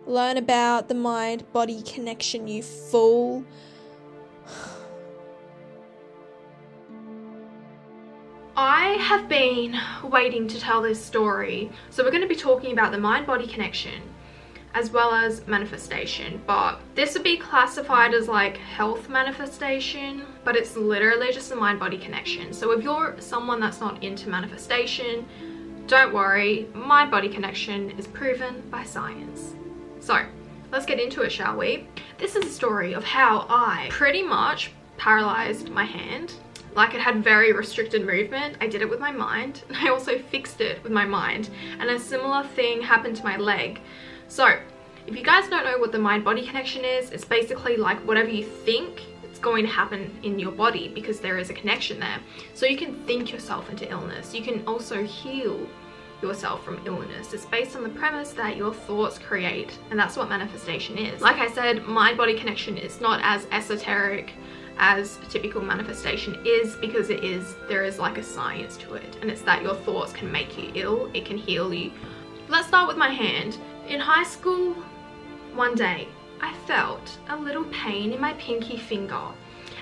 Learn about the mind-body connection, you fool. I have been waiting to tell this story. So we're going to be talking about the mind-body connection as well as manifestation, but this would be classified as like health manifestation, but it's literally just a mind-body connection. So if you're someone that's not into manifestation, don't worry, mind-body connection is proven by science. So let's get into it, shall we? This is a story of how I pretty much paralyzed my hand. Like, it had very restricted movement. I did it with my mind, and I also fixed it with my mind, and a similar thing happened to my leg. So if you guys don't know what the mind-body connection is, it's basically like whatever you think, it's going to happen in your body because there is a connection there. So you can think yourself into illness. You can also heal yourself from illness. It's based on the premise that your thoughts create, and that's what manifestation is. Like I said, mind-body connection is not as esoteric as typical manifestation is, because there is like a science to it, and it's that your thoughts can make you ill, it can heal you. Let's start with my hand. In high school, one day I felt a little pain in my pinky finger,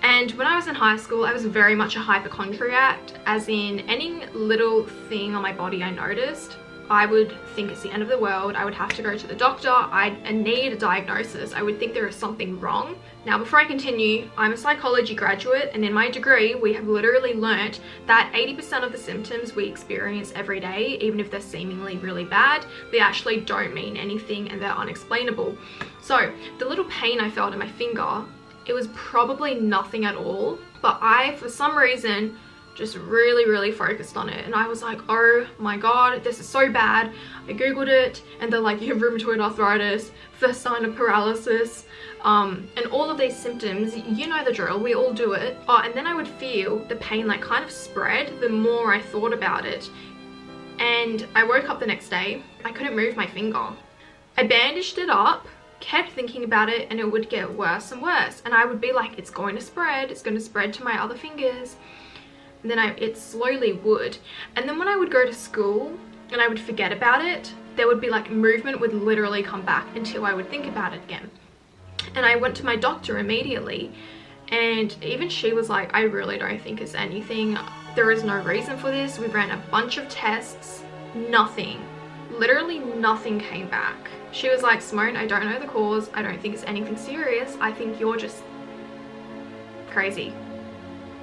and when I was in high school I was very much a hypochondriac, as in any little thing on my body I noticed, I would think it's the end of the world. I would have to go to the doctor. I'd need a diagnosis. I would think there is something wrong. Now, before I continue, I'm a psychology graduate, and in my degree, we have literally learnt that 80% of the symptoms we experience every day, even if they're seemingly really bad, they actually don't mean anything and they're unexplainable. So the little pain I felt in my finger, it was probably nothing at all, but I, for some reason, just really focused on it, and I was like, oh my god, this is so bad. I googled it, and they're like, you have rheumatoid arthritis, first sign of paralysis, and all of these symptoms, you know the drill, we all do it. And then I would feel the pain like kind of spread the more I thought about it, and I woke up the next day, I couldn't move my finger. I bandaged it up, kept thinking about it, and it would get worse and worse, and I would be like, it's going to spread to my other fingers. And then it slowly would. And then when I would go to school and I would forget about it, there would be like movement would literally come back until I would think about it again. And I went to my doctor immediately, and even she was like, I really don't think it's anything. There is no reason for this. We ran a bunch of tests, nothing, literally nothing came back. She was like, Simone, I don't know the cause. I don't think it's anything serious. I think you're just crazy.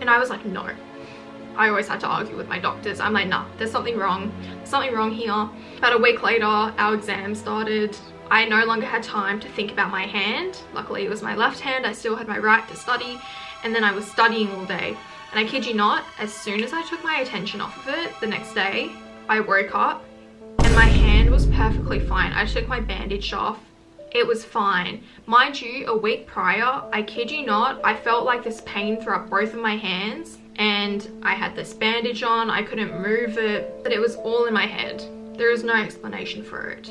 And I was like, no. I always had to argue with my doctors. I'm like, nah, there's something wrong here. About a week later, our exam started. I no longer had time to think about my hand. Luckily, it was my left hand. I still had my right to study, and then I was studying all day. And I kid you not, as soon as I took my attention off of it the next day, I woke up and my hand was perfectly fine. I took my bandage off. It was fine. Mind you, a week prior, I kid you not, I felt like this pain throughout both of my hands, and I had this bandage on, I couldn't move it, but it was all in my head. There is no explanation for it.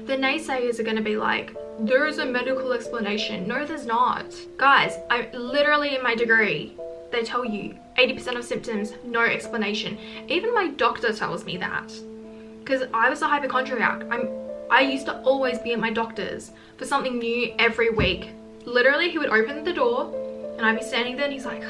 The naysayers are gonna be like, there is a medical explanation. No, there's not. Guys, I literally, in my degree, they tell you 80% of symptoms, no explanation. Even my doctor tells me that. Because I was a hypochondriac. I used to always be at my doctor's for something new every week. Literally, he would open the door and I'd be standing there and he's like,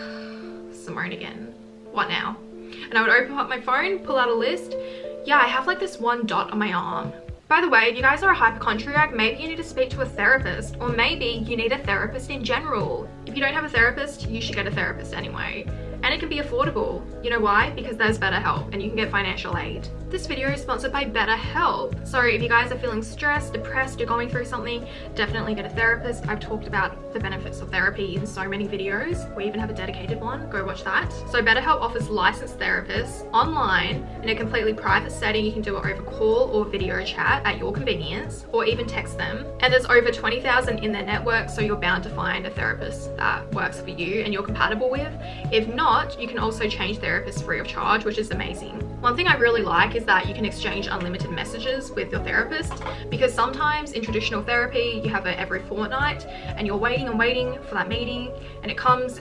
Simone again, what now? And I would open up my phone, pull out a list. Yeah, I have like this one dot on my arm. By the way, if you guys are a hypochondriac, maybe you need to speak to a therapist, or maybe you need a therapist in general. If you don't have a therapist, you should get a therapist anyway. And it can be affordable. You know why? Because there's BetterHelp and you can get financial aid. This video is sponsored by BetterHelp. So if you guys are feeling stressed, depressed, you're going through something, definitely get a therapist. I've talked about the benefits of therapy in so many videos. We even have a dedicated one. Go watch that. So BetterHelp offers licensed therapists online in a completely private setting. You can do it over call or video chat at your convenience, or even text them. And there's over 20,000 in their network, so you're bound to find a therapist that works for you and you're compatible with. If not, you can also change therapists free of charge, which is amazing. One thing I really like is that you can exchange unlimited messages with your therapist, because sometimes in traditional therapy you have it every fortnight and you're waiting and waiting for that meeting, and it comes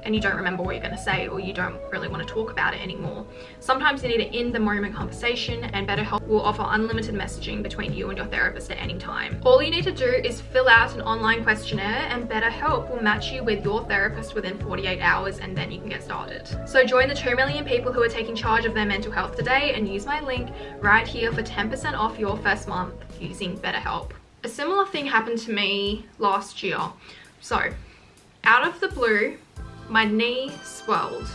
and you don't remember what you're going to say, or you don't really want to talk about it anymore. Sometimes you need an in-the-moment conversation, and BetterHelp will offer unlimited messaging between you and your therapist at any time. All you need to do is fill out an online questionnaire, and BetterHelp will match you with your therapist within 48 hours, and then you can get started. So join the 2 million people who are taking charge of their mental health today, and use my link right here for 10% off your first month using BetterHelp. A similar thing happened to me last year. So, out of the blue, my knee swelled,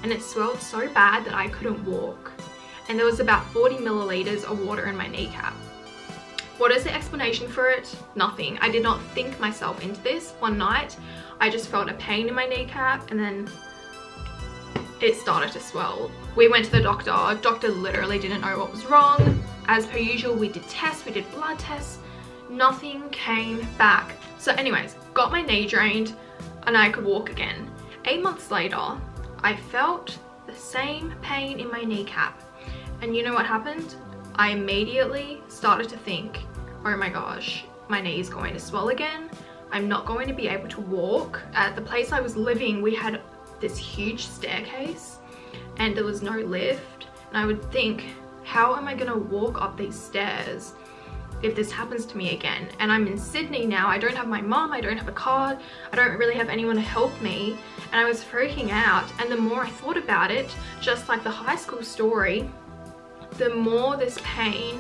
and it swelled so bad that I couldn't walk. And there was about 40 milliliters of water in my kneecap. What is the explanation for it? Nothing. I did not think myself into this. One night, I just felt a pain in my kneecap, and then it started to swell. We went to the doctor. Doctor literally didn't know what was wrong. As per usual, we did tests, we did blood tests. Nothing came back. So anyways, got my knee drained and I could walk again. 8 months later, I felt the same pain in my kneecap. And you know what happened? I immediately started to think, oh my gosh, my knee is going to swell again. I'm not going to be able to walk. At the place I was living, we had this huge staircase and there was no lift. And I would think, how am I gonna walk up these stairs if this happens to me again? And I'm in Sydney now. I don't have my mom, I don't have a car, I don't really have anyone to help me, and I was freaking out. And the more I thought about it, just like the high school story, the more this pain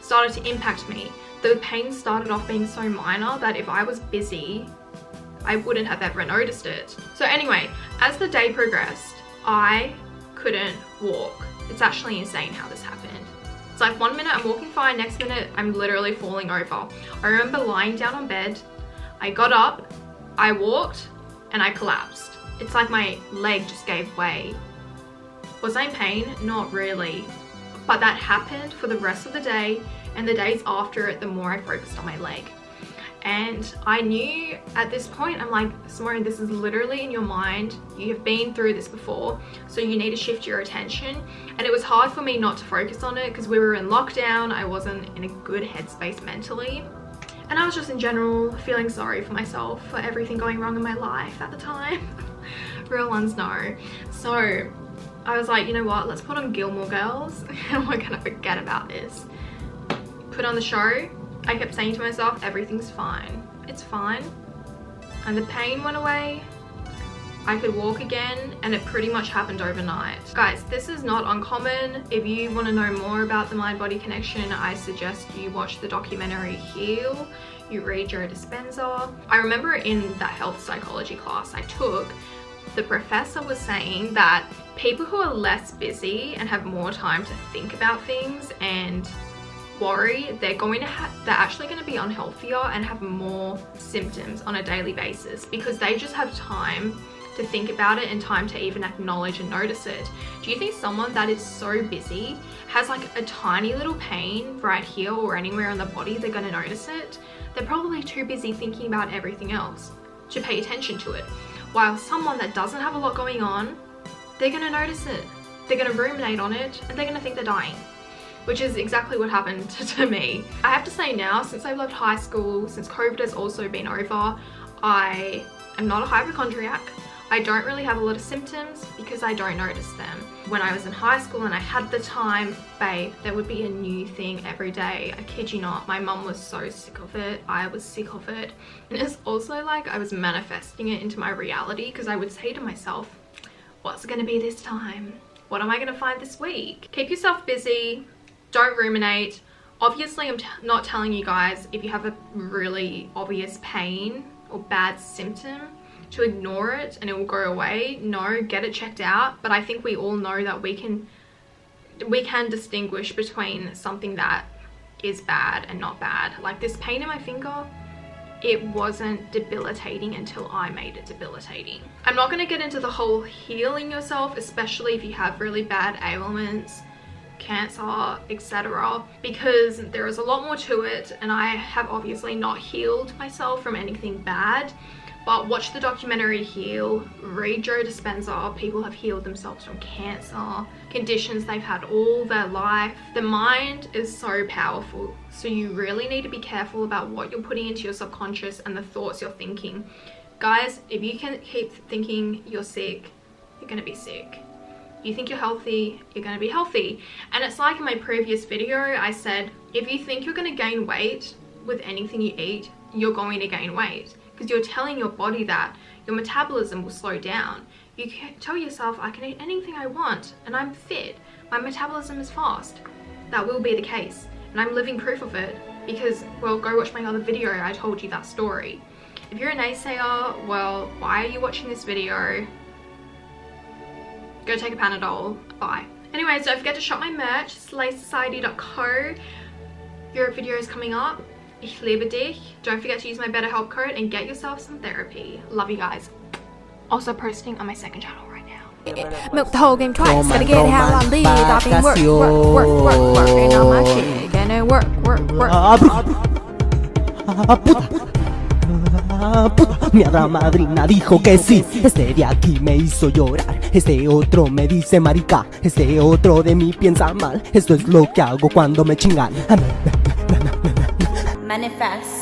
started to impact me. The pain started off being so minor that if I was busy, I wouldn't have ever noticed it. So anyway, as the day progressed, I couldn't walk. It's actually insane how this happened. It's like 1 minute I'm walking fine, next minute I'm literally falling over. I remember lying down on bed, I got up, I walked, and I collapsed. It's like my leg just gave way. Was I in pain? Not really. But that happened for the rest of the day, and the days after it, the more I focused on my leg. And I knew at this point, I'm like, Simone, this is literally in your mind. You have been through this before, so you need to shift your attention. And it was hard for me not to focus on it because we were in lockdown. I wasn't in a good headspace mentally. And I was just in general feeling sorry for myself for everything going wrong in my life at the time. Real ones know. So I was like, you know what, let's put on Gilmore Girls and we're gonna forget about this. Put on the show. I kept saying to myself, everything's fine. It's fine. And the pain went away. I could walk again, and it pretty much happened overnight. Guys, this is not uncommon. If you want to know more about the mind-body connection, I suggest you watch the documentary Heal. You read Joe Dispenza. I remember in that health psychology class I took, the professor was saying that people who are less busy and have more time to think about things and worry, they're actually going to be unhealthier and have more symptoms on a daily basis because they just have time to think about it and time to even acknowledge and notice it. Do you think someone that is so busy has like a tiny little pain right here or anywhere on the body, they're going to notice it? They're probably too busy thinking about everything else to pay attention to it. While someone that doesn't have a lot going on, they're going to notice it. They're going to ruminate on it and they're going to think they're dying. Which is exactly what happened to me. I have to say now, since I've left high school, since COVID has also been over, I am not a hypochondriac. I don't really have a lot of symptoms because I don't notice them. When I was in high school and I had the time, babe, there would be a new thing every day. I kid you not, my mum was so sick of it. I was sick of it. And it's also like I was manifesting it into my reality because I would say to myself, what's it gonna be this time? What am I gonna find this week? Keep yourself busy. Don't ruminate. Obviously, I'm not telling you guys if you have a really obvious pain or bad symptom to ignore it and it will go away. No, get it checked out. But I think we all know that we can distinguish between something that is bad and not bad. Like this pain in my finger, it wasn't debilitating until I made it debilitating. I'm not going to get into the whole healing yourself, especially if you have really bad ailments, cancer, etc., because there is a lot more to it, and I have obviously not healed myself from anything bad. But watch the documentary Heal, read Joe Dispenza. People have healed themselves from cancer, conditions they've had all their life. The mind is so powerful, so you really need to be careful about what you're putting into your subconscious and the thoughts you're thinking. Guys, if you can keep thinking you're sick, you're gonna be sick. You think you're healthy, you're gonna be healthy. And it's like in my previous video, I said, if you think you're gonna gain weight with anything you eat, you're going to gain weight. Because you're telling your body that your metabolism will slow down. You can tell yourself, I can eat anything I want and I'm fit. My metabolism is fast. That will be the case. And I'm living proof of it because, well, go watch my other video, I told you that story. If you're a naysayer, well, why are you watching this video? Go take a Panadol. Bye. Anyways, don't forget to shop my merch, slaysociety.co. Your video is coming up. Ich liebe dich. Don't forget to use my BetterHelp code and get yourself some therapy. Love you guys. Also posting on my second channel right now. Milk the whole game twice, gotta get how I live. I've been working on my shit. Gonna work. Mi hada madrina dijo que sí. Este de aquí me hizo llorar. Este otro me dice marica. Este otro de mí piensa mal. Esto es lo que hago cuando me chingan. Manifest.